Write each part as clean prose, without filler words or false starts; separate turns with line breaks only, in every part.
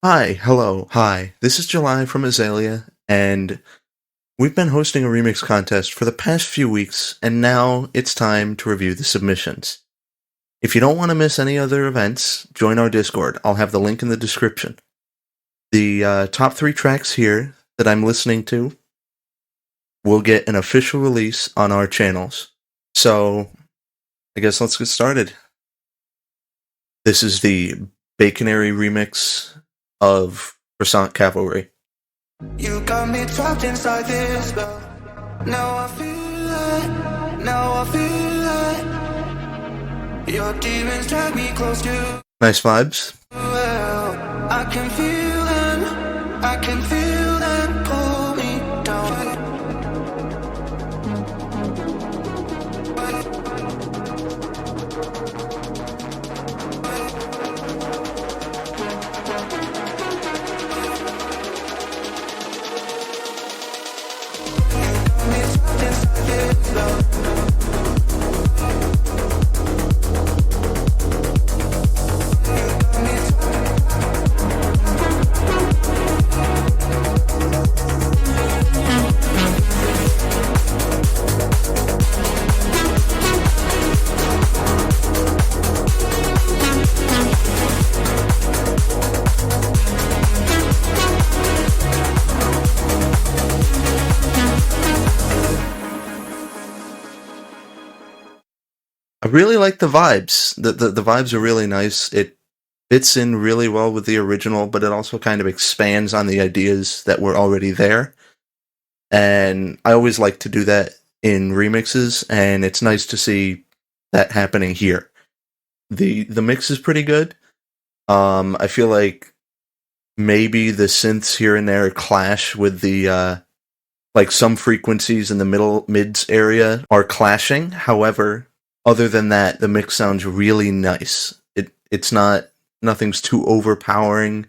Hi. This is July from Azalea, and we've been hosting a remix contest for the past few weeks, and now it's time to review the submissions. If you don't want to miss any other events, join our Discord. I'll have the link in the description. The top 3 tracks here that I'm listening to will get an official release on our channels. So, I guess let's get started. This is the Baconary remix of Croissant Cavalry.
You got me trapped inside this spell. Now I feel it. Your demons drag me close to.
Nice vibes.
Well, I can feel them pull me down.
I really like the vibes. The vibes are really nice. It fits in really well with the original, but it also kind of expands on the ideas that were already there. And I always like to do that in remixes, and it's nice to see that happening here. The mix is pretty good. I feel like maybe the synths here and there clash with the like some frequencies in the mids area are clashing. However, other than that, the mix sounds really nice. It's nothing's too overpowering,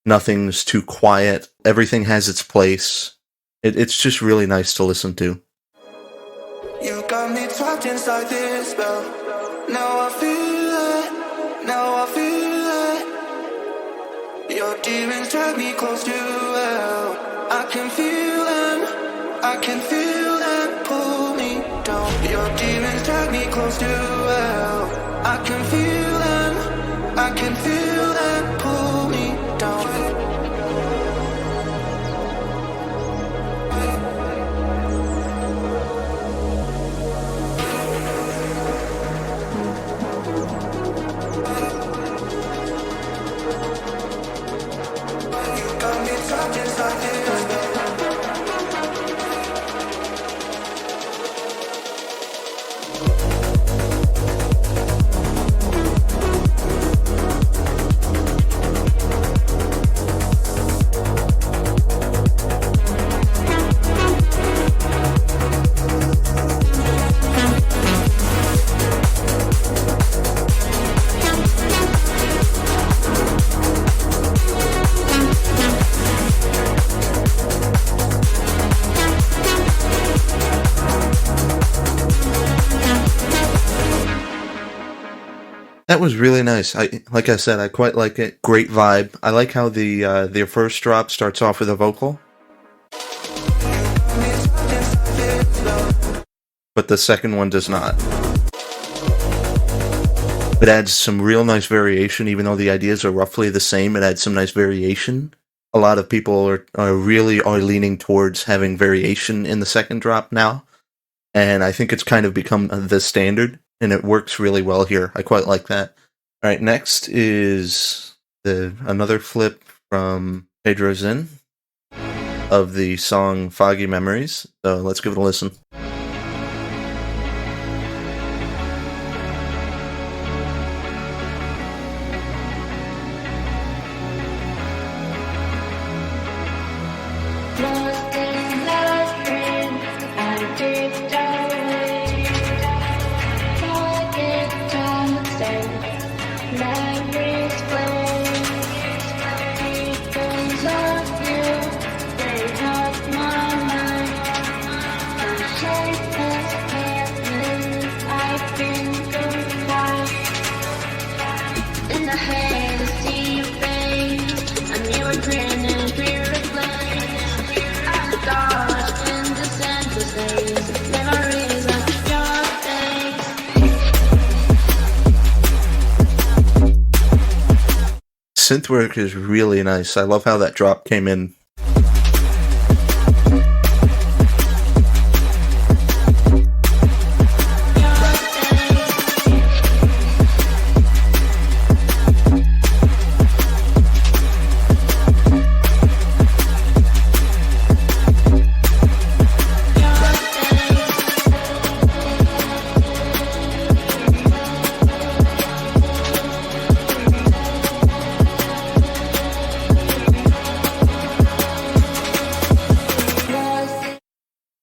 nothing's too quiet. Everything has its place. It's just really nice to listen to.
You got me trapped inside this spell. Now I feel it. Your demons drag me close to hell. I can feel them pull me down. Your demons drag me close to hell. I can feel them pull me down.
That was really nice. Like I said, I quite like it. Great vibe. I like how their first drop starts off with a vocal, but the second one does not. It adds some real nice variation, even though the ideas are roughly the same. It adds some nice variation. A lot of people are really leaning towards having variation in the second drop now, and I think it's kind of become the standard. And it works really well here. I quite like that. All right, next is another flip from Pedro Zin of the song Foggy Memories. So let's give it a listen.
Love you, they have my mind.
synth work is really nice. I love how that drop came in.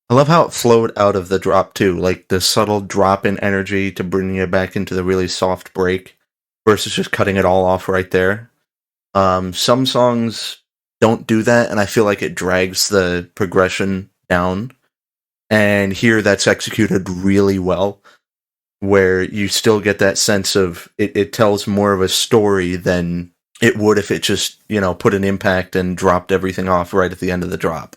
I love how it flowed out of the drop too, like the subtle drop in energy to bring you back into the really soft break versus just cutting it all off right there. Some songs don't do that, and I feel like it drags the progression down. And here that's executed really well, where you still get that sense of it tells more of a story than it would if it just, put an impact and dropped everything off right at the end of the drop.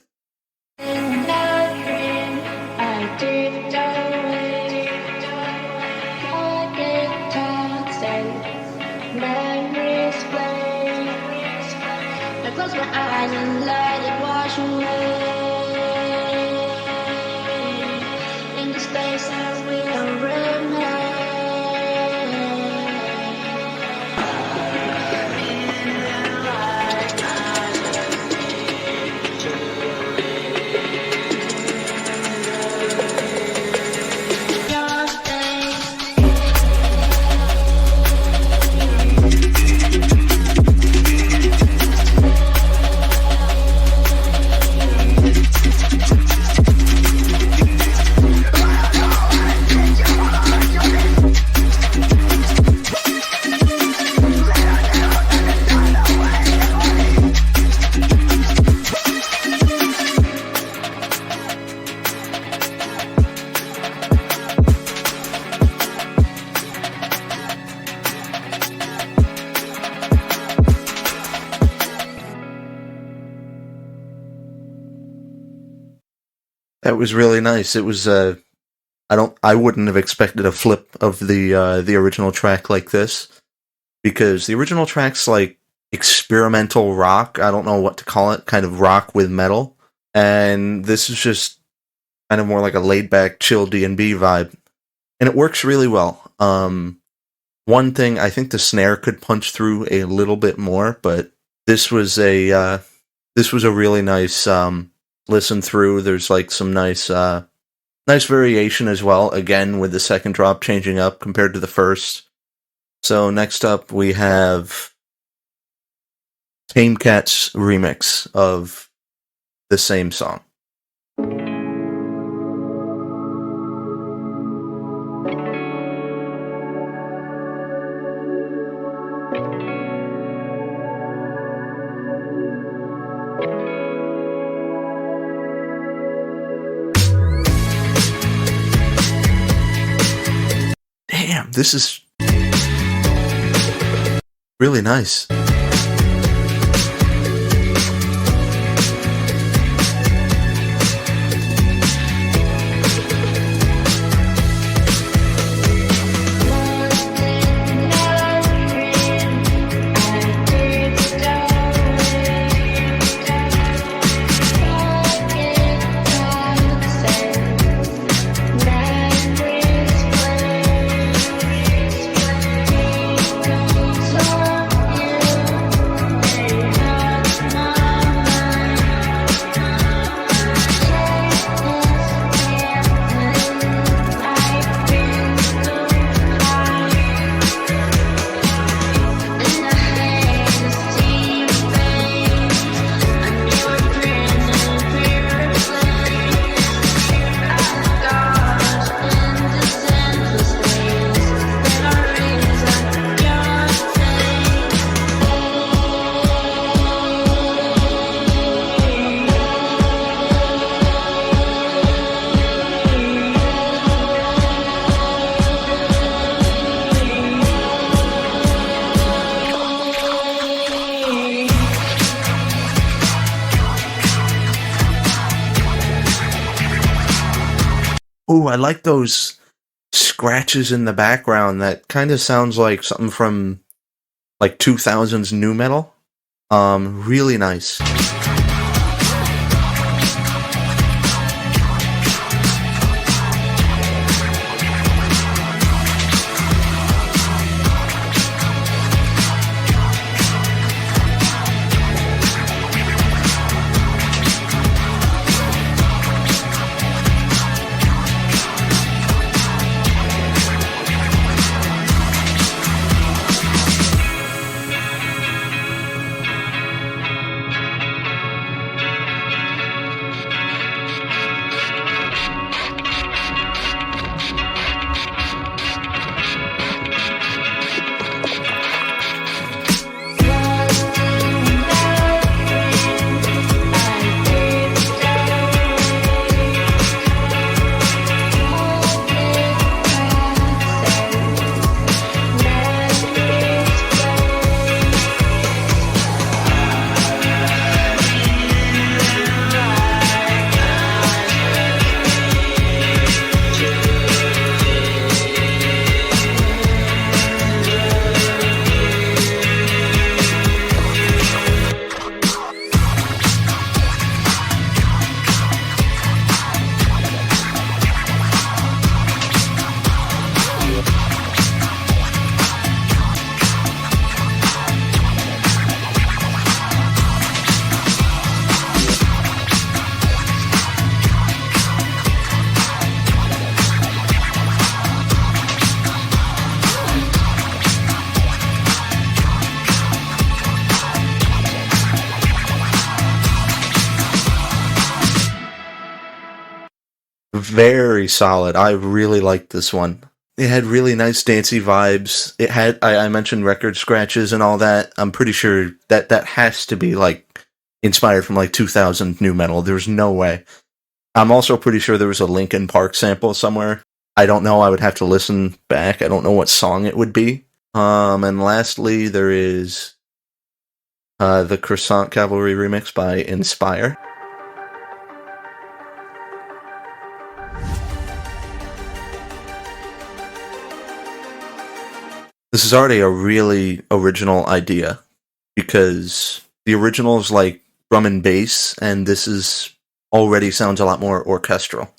That was really nice. It was I wouldn't have expected a flip of the original track like this, because the original track's like experimental rock. I don't know what to call it, kind of rock with metal. And this is just kind of more like a laid back chill D&B vibe. And it works really well. One thing, I think the snare could punch through a little bit more, but this was a really nice listen through. There's like some nice variation as well, again with the second drop changing up compared to the first. So next up we have Tame Cat's remix of the same song. Damn, this is really nice. Ooh, I like those scratches in the background. That kind of sounds like something from like 2000s new metal. Really nice. Very solid. I really liked this one. It had really nice dancey vibes. It had I mentioned record scratches and all that. I'm pretty sure that that has to be like inspired from like 2000 new metal. There's no way. I'm also pretty sure there was a Linkin Park sample somewhere. I don't know. I would have to listen back. I don't know what song it would be. And lastly, there is the Croissant Cavalry remix by Inspire. This is already a really original idea because the original is like drum and bass, and this is already sounds a lot more orchestral.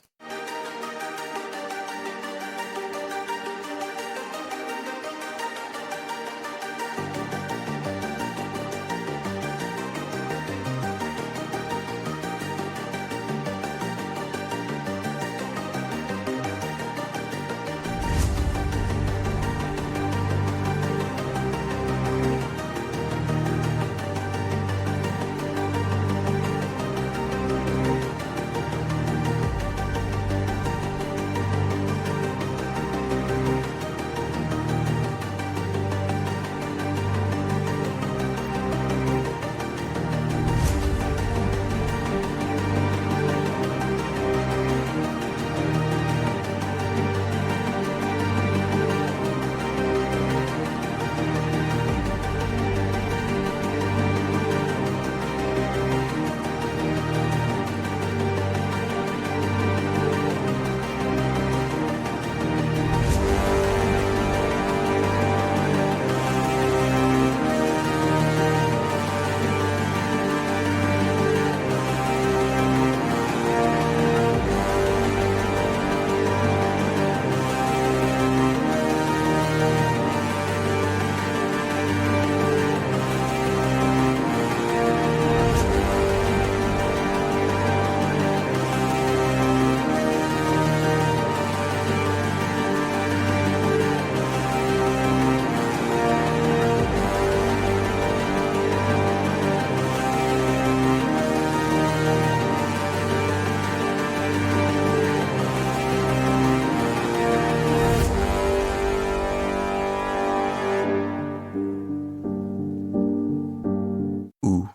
Ooh.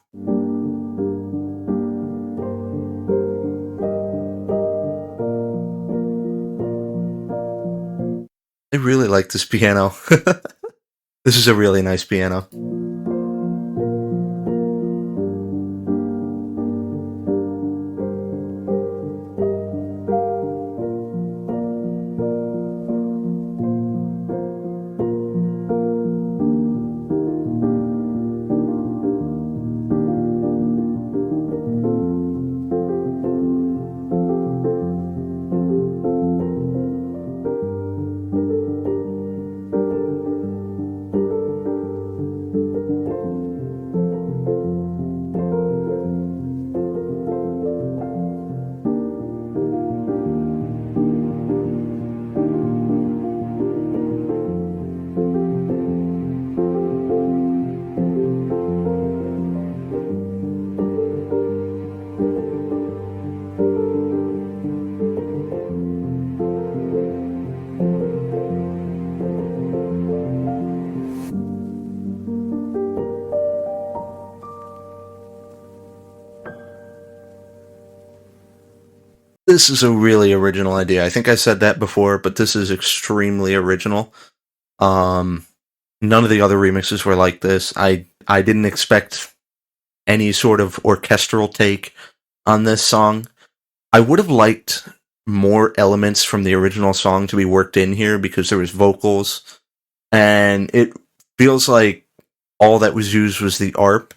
I really like this piano. This is a really nice piano. This is a really original idea. I think I said that before, but this is extremely original. Um, None of the other remixes were like this. I didn't expect any sort of orchestral take on this song. I would have liked more elements from the original song to be worked in here because there was vocals, and it feels like all that was used was the ARP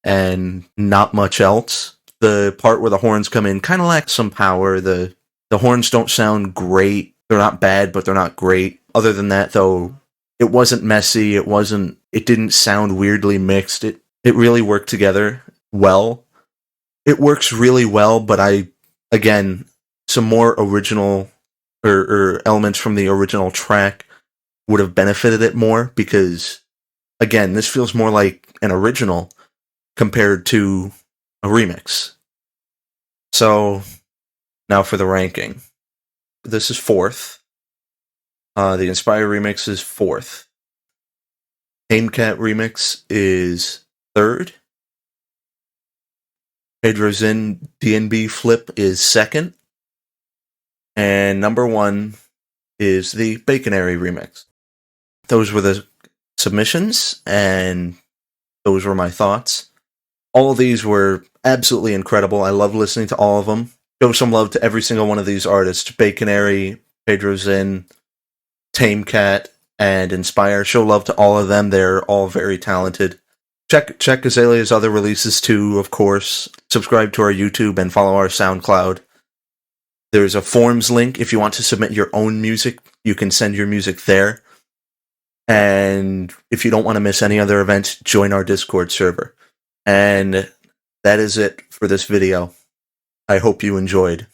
and not much else. The part where the horns come in kind of lacks some power. The horns don't sound great. They're not bad, but they're not great. Other than that, though, it wasn't messy. It didn't sound weirdly mixed. It really worked together well. It works really well, but again, some more original or elements from the original track would have benefited it more because, again, this feels more like an original compared to a remix. So, now for the ranking. This is fourth. The Inspire remix is fourth. Aimcat remix is third. Pedro Zin DNB Flip is second. And number one is the Baconary remix. Those were the submissions, and those were my thoughts. All of these were absolutely incredible. I love listening to all of them. Show some love to every single one of these artists. Baconary, Pedro Zin, Tame Cat, and Inspire. Show love to all of them. They're all very talented. Check Azalea's other releases too, of course. Subscribe to our YouTube and follow our SoundCloud. There's a forms link if you want to submit your own music. You can send your music there. And if you don't want to miss any other events, join our Discord server. And that is it for this video. I hope you enjoyed.